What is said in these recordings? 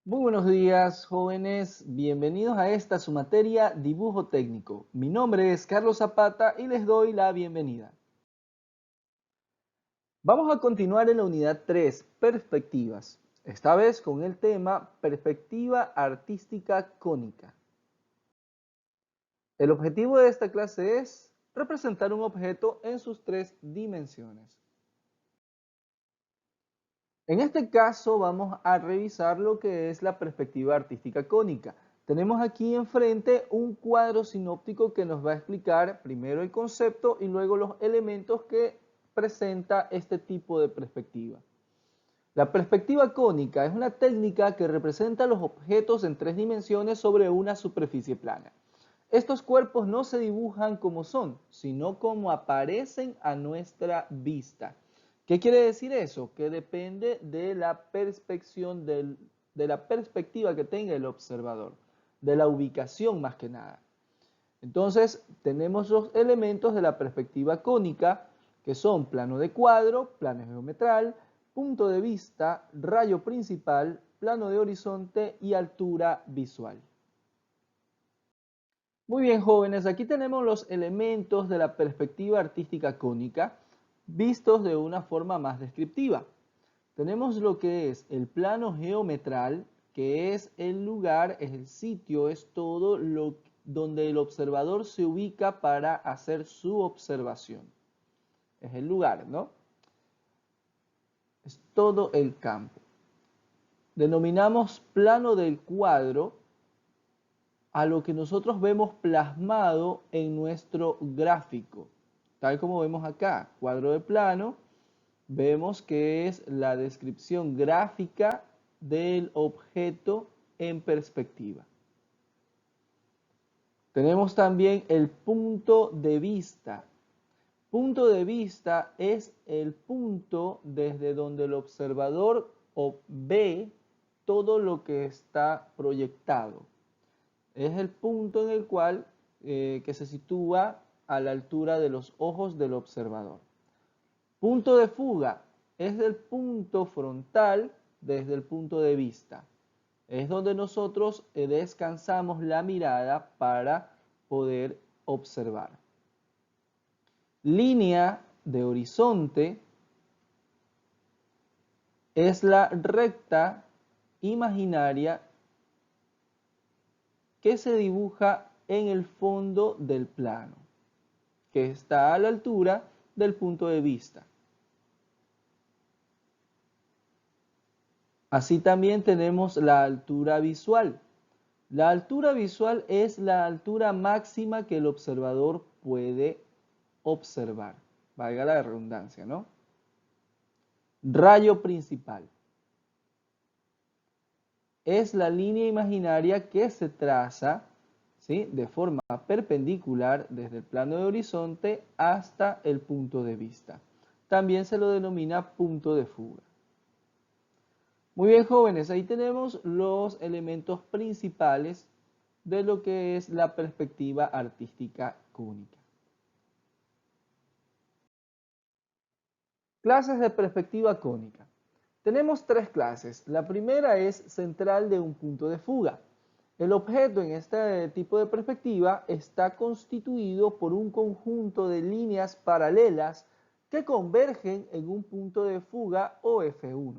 Muy buenos días, jóvenes. Bienvenidos a esta su materia dibujo técnico. Mi nombre es Carlos Zapata y les doy la bienvenida. Vamos a continuar en la unidad 3, perspectivas. Esta vez con el tema perspectiva artística cónica. El objetivo de esta clase es representar un objeto en sus tres dimensiones. En este caso vamos a revisar lo que es la perspectiva artística cónica. Tenemos aquí enfrente un cuadro sinóptico que nos va a explicar primero el concepto y luego los elementos que presenta este tipo de perspectiva. La perspectiva cónica es una técnica que representa los objetos en tres dimensiones sobre una superficie plana. Estos cuerpos no se dibujan como son, sino como aparecen a nuestra vista. ¿Qué quiere decir eso? Que depende de la perspección de la perspectiva que tenga el observador, de la ubicación más que nada. Entonces, tenemos los elementos de la perspectiva cónica, que son plano de cuadro, plano geometral, punto de vista, rayo principal, plano de horizonte y altura visual. Muy bien, jóvenes, aquí tenemos los elementos de la perspectiva artística cónica vistos de una forma más descriptiva. Tenemos lo que es el plano geometral, que es el lugar, es el sitio, es todo lo donde el observador se ubica para hacer su observación. Es el lugar, ¿no? Es todo el campo. Denominamos plano del cuadro a lo que nosotros vemos plasmado en nuestro gráfico. Tal como vemos acá, cuadro de plano, vemos que es la descripción gráfica del objeto en perspectiva. Tenemos también el punto de vista. Punto de vista es el punto desde donde el observador ve todo lo que está proyectado. Es el punto en el cual que se sitúa a la altura de los ojos del observador. Punto de fuga es el punto frontal desde el punto de vista. Es donde nosotros descansamos la mirada para poder observar. Línea de horizonte es la recta imaginaria que se dibuja en el fondo del plano, que está a la altura del punto de vista. Así también tenemos la altura visual. La altura visual es la altura máxima que el observador puede observar. Valga la redundancia, ¿no? Rayo principal. Es la línea imaginaria que se traza, ¿sí?, de forma perpendicular desde el plano de horizonte hasta el punto de vista. También se lo denomina punto de fuga. Muy bien, jóvenes, ahí tenemos los elementos principales de lo que es la perspectiva artística cónica. Clases de perspectiva cónica. Tenemos tres clases. La primera es central de un punto de fuga. El objeto en este tipo de perspectiva está constituido por un conjunto de líneas paralelas que convergen en un punto de fuga o F1.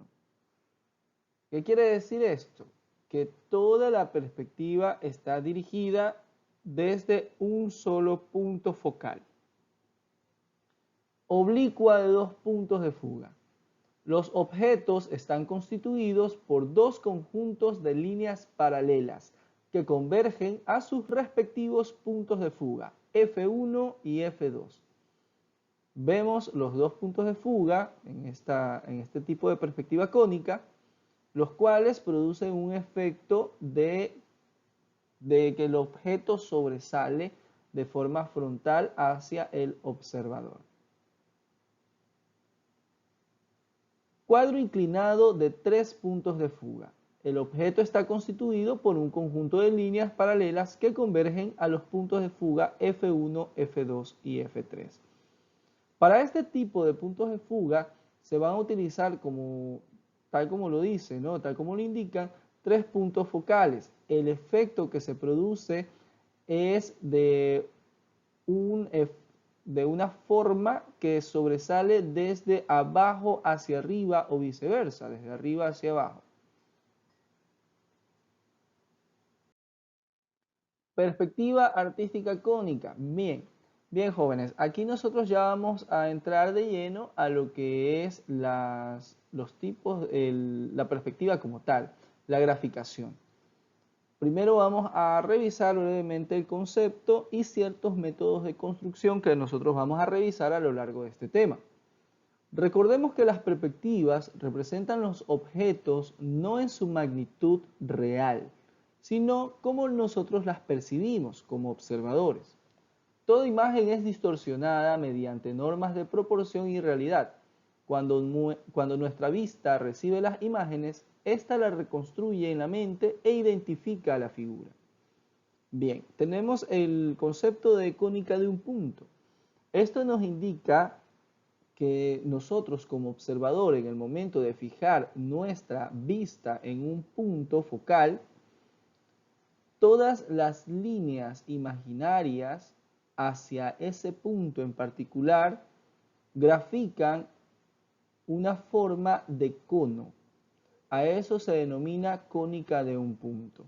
¿Qué quiere decir esto? Que toda la perspectiva está dirigida desde un solo punto focal, oblicua de dos puntos de fuga. Los objetos están constituidos por dos conjuntos de líneas paralelas que convergen a sus respectivos puntos de fuga, F1 y F2. Vemos los dos puntos de fuga en este tipo de perspectiva cónica, los cuales producen un efecto de que el objeto sobresale de forma frontal hacia el observador. Cuadro inclinado de tres puntos de fuga. El objeto está constituido por un conjunto de líneas paralelas que convergen a los puntos de fuga F1, F2 y F3. Para este tipo de puntos de fuga se van a utilizar tal como lo dice, ¿no?, tal como lo indican, tres puntos focales. El efecto que se produce es de una forma que sobresale desde abajo hacia arriba o viceversa, desde arriba hacia abajo. Perspectiva artística cónica. Bien, bien jóvenes, aquí nosotros ya vamos a entrar de lleno a lo que es los tipos, la perspectiva como tal, la graficación. Primero vamos a revisar brevemente el concepto y ciertos métodos de construcción que nosotros vamos a revisar a lo largo de este tema. Recordemos que las perspectivas representan los objetos no en su magnitud real, sino como nosotros las percibimos como observadores. Toda imagen es distorsionada mediante normas de proporción y realidad. Cuando nuestra vista recibe las imágenes, ésta la reconstruye en la mente e identifica la figura. Bien, tenemos el concepto de cónica de un punto. Esto nos indica que nosotros como observador en el momento de fijar nuestra vista en un punto focal, todas las líneas imaginarias hacia ese punto en particular grafican una forma de cono. A eso se denomina cónica de un punto.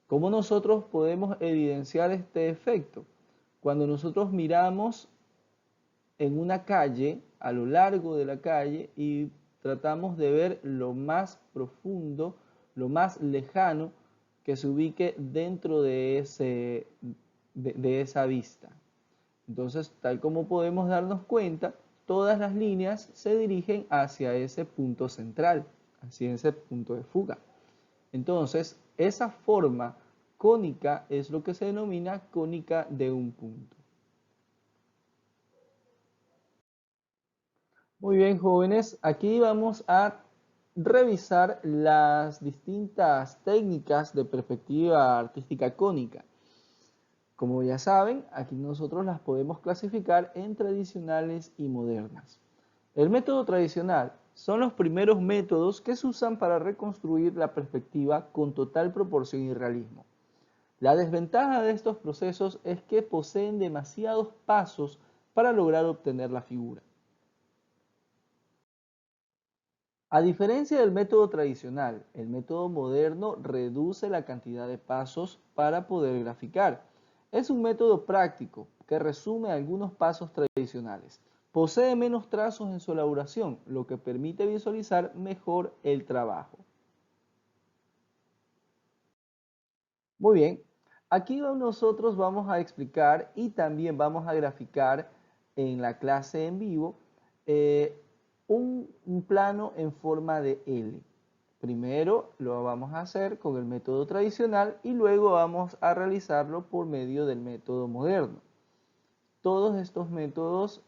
¿Cómo nosotros podemos evidenciar este efecto? Cuando nosotros miramos en una calle, a lo largo de la calle, y tratamos de ver lo más profundo, lo más lejano que se ubique dentro de esa vista. Entonces, tal como podemos darnos cuenta, todas las líneas se dirigen hacia ese punto central, hacia ese punto de fuga. Entonces, esa forma cónica es lo que se denomina cónica de un punto. Muy bien, jóvenes, aquí vamos a revisar las distintas técnicas de perspectiva artística cónica. Como ya saben, aquí nosotros las podemos clasificar en tradicionales y modernas. El método tradicional son los primeros métodos que se usan para reconstruir la perspectiva con total proporción y realismo. La desventaja de estos procesos es que poseen demasiados pasos para lograr obtener la figura. A diferencia del método tradicional, el método moderno reduce la cantidad de pasos para poder graficar. Es un método práctico que resume algunos pasos tradicionales. Posee menos trazos en su elaboración, lo que permite visualizar mejor el trabajo. Muy bien, aquí nosotros vamos a explicar y también vamos a graficar en la clase en vivo eh, un plano en forma de L. Primero lo vamos a hacer con el método tradicional y luego vamos a realizarlo por medio del método moderno. Todos estos métodos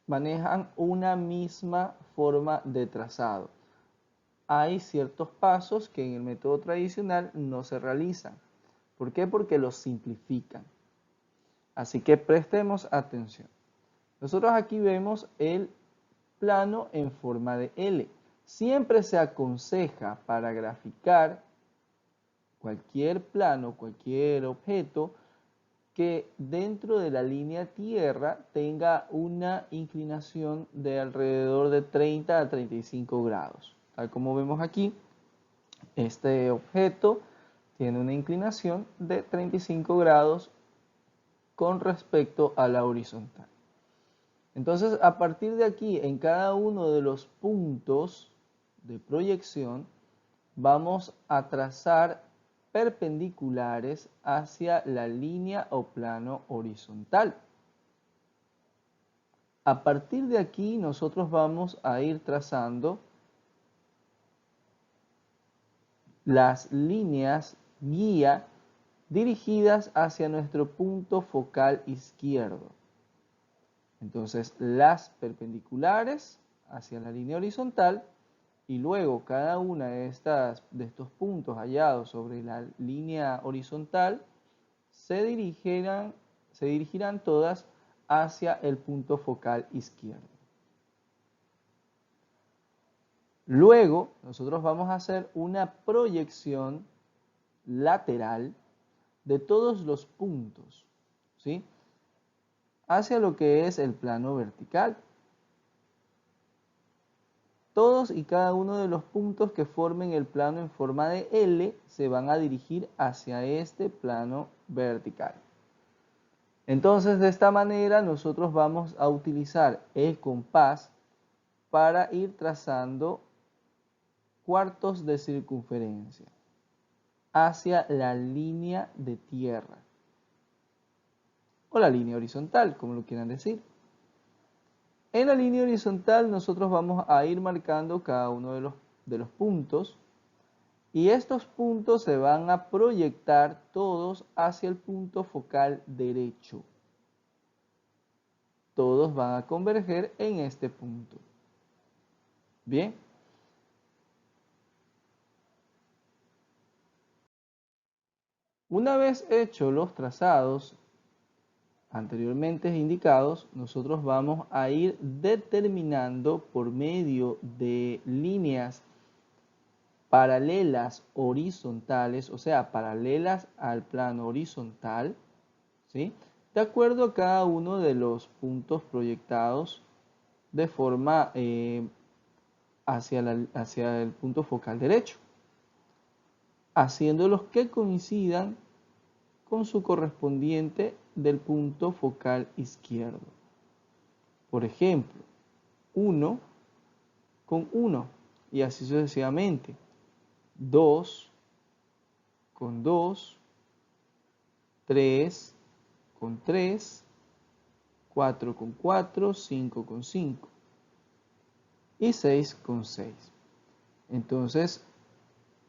manejan una misma forma de trazado. Hay ciertos pasos que en el método tradicional no se realizan. ¿Por qué? Porque los simplifican. Así que prestemos atención. Nosotros aquí vemos el plano en forma de L. Siempre se aconseja para graficar cualquier plano, cualquier objeto, que dentro de la línea tierra tenga una inclinación de alrededor de 30 a 35 grados. Tal como vemos aquí, este objeto tiene una inclinación de 35 grados con respecto a la horizontal. Entonces, a partir de aquí, en cada uno de los puntos de proyección, vamos a trazar perpendiculares hacia la línea o plano horizontal. A partir de aquí, nosotros vamos a ir trazando las líneas guía dirigidas hacia nuestro punto focal izquierdo. Entonces, las perpendiculares hacia la línea horizontal y luego cada una de estos puntos hallados sobre la línea horizontal se dirigirán todas hacia el punto focal izquierdo. Luego, nosotros vamos a hacer una proyección lateral de todos los puntos, ¿sí?, hacia lo que es el plano vertical. Todos y cada uno de los puntos que formen el plano en forma de L se van a dirigir hacia este plano vertical. Entonces, de esta manera nosotros vamos a utilizar el compás para ir trazando cuartos de circunferencia hacia la línea de tierra o la línea horizontal, como lo quieran decir. En la línea horizontal nosotros vamos a ir marcando cada uno de los puntos, y estos puntos se van a proyectar todos hacia el punto focal derecho. Todos van a converger en este punto. Bien. Una vez hechos los trazados anteriormente indicados, nosotros vamos a ir determinando por medio de líneas paralelas horizontales, o sea, paralelas al plano horizontal, ¿sí?, de acuerdo a cada uno de los puntos proyectados de forma hacia el punto focal derecho, haciéndolos que coincidan con su correspondiente del punto focal izquierdo. Por ejemplo, 1 con 1 y así sucesivamente. 2 con 2, 3 con 3, 4 con 4, 5 con 5 y 6 con 6. Entonces,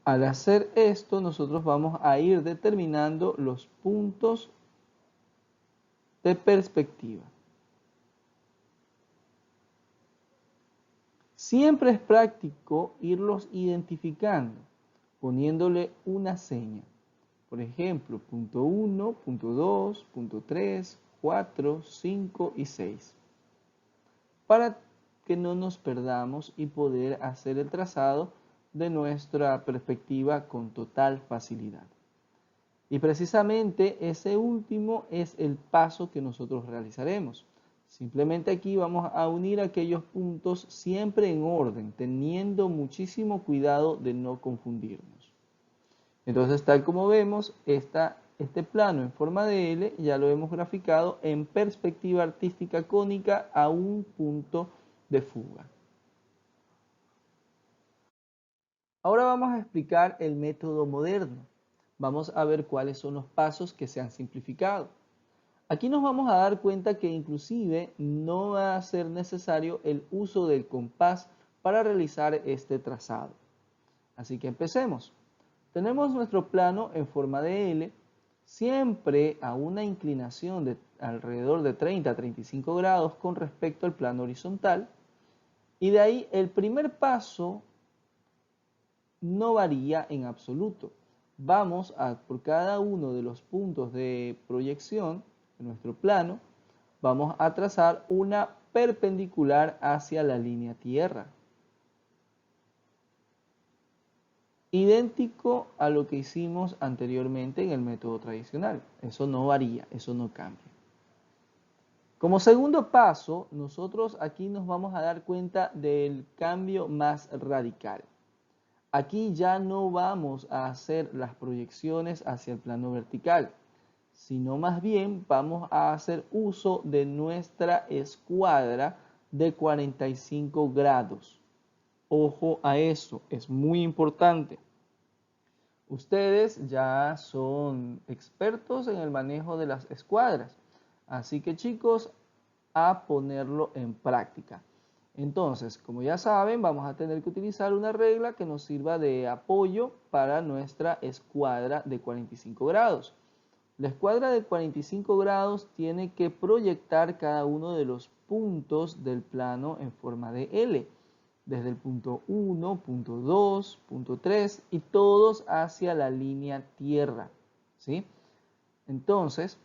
al hacer esto, nosotros vamos a ir determinando los puntos de perspectiva. Siempre es práctico irlos identificando, poniéndole una seña. Por ejemplo, punto 1, punto 2, punto 3, 4, 5 y 6. Para que no nos perdamos y poder hacer el trazado de nuestra perspectiva con total facilidad. Y precisamente ese último es el paso que nosotros realizaremos. Simplemente aquí vamos a unir aquellos puntos siempre en orden, teniendo muchísimo cuidado de no confundirnos. Entonces, tal como vemos, este plano en forma de L ya lo hemos graficado en perspectiva artística cónica a un punto de fuga. Ahora vamos a explicar el método moderno. Vamos a ver cuáles son los pasos que se han simplificado. Aquí nos vamos a dar cuenta que inclusive no va a ser necesario el uso del compás para realizar este trazado. Así que empecemos. Tenemos nuestro plano en forma de L, siempre a una inclinación de alrededor de 30 a 35 grados con respecto al plano horizontal. Y de ahí el primer paso no varía en absoluto. Vamos a, por cada uno de los puntos de proyección de nuestro plano, vamos a trazar una perpendicular hacia la línea tierra. Idéntico a lo que hicimos anteriormente en el método tradicional. Eso no varía, eso no cambia. Como segundo paso, nosotros aquí nos vamos a dar cuenta del cambio más radical. Aquí ya no vamos a hacer las proyecciones hacia el plano vertical, sino más bien vamos a hacer uso de nuestra escuadra de 45 grados. Ojo a eso, es muy importante. Ustedes ya son expertos en el manejo de las escuadras, así que chicos, a ponerlo en práctica. Entonces, como ya saben, vamos a tener que utilizar una regla que nos sirva de apoyo para nuestra escuadra de 45 grados. La escuadra de 45 grados tiene que proyectar cada uno de los puntos del plano en forma de L, desde el punto 1, punto 2, punto 3 y todos hacia la línea tierra, ¿sí? Entonces,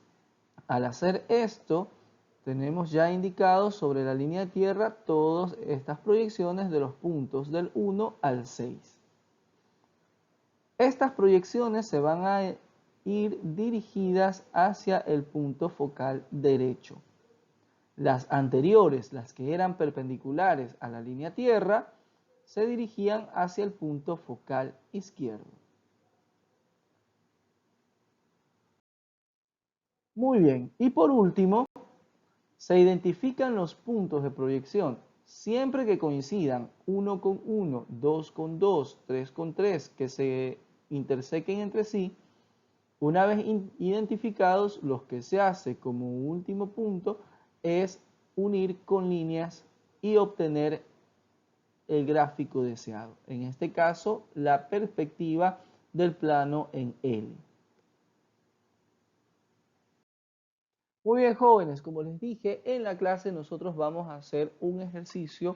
al hacer esto, Tenemos ya indicados sobre la línea de tierra todas estas proyecciones de los puntos del 1 al 6. Estas proyecciones se van a ir dirigidas hacia el punto focal derecho. Las anteriores, las que eran perpendiculares a la línea tierra, se dirigían hacia el punto focal izquierdo. Muy bien, y por último, se identifican los puntos de proyección siempre que coincidan 1 con 1, 2 con 2, 3 con 3, que se intersequen entre sí. Una vez identificados, los que se hace como último punto es unir con líneas y obtener el gráfico deseado. En este caso, la perspectiva del plano en L. Muy bien, jóvenes, como les dije, en la clase nosotros vamos a hacer un ejercicio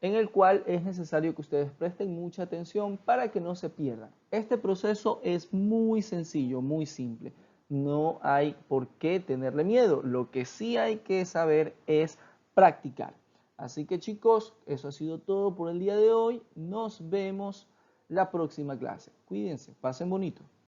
en el cual es necesario que ustedes presten mucha atención para que no se pierdan. Este proceso es muy sencillo, muy simple. No hay por qué tenerle miedo. Lo que sí hay que saber es practicar. Así que chicos, eso ha sido todo por el día de hoy. Nos vemos la próxima clase. Cuídense, pasen bonito.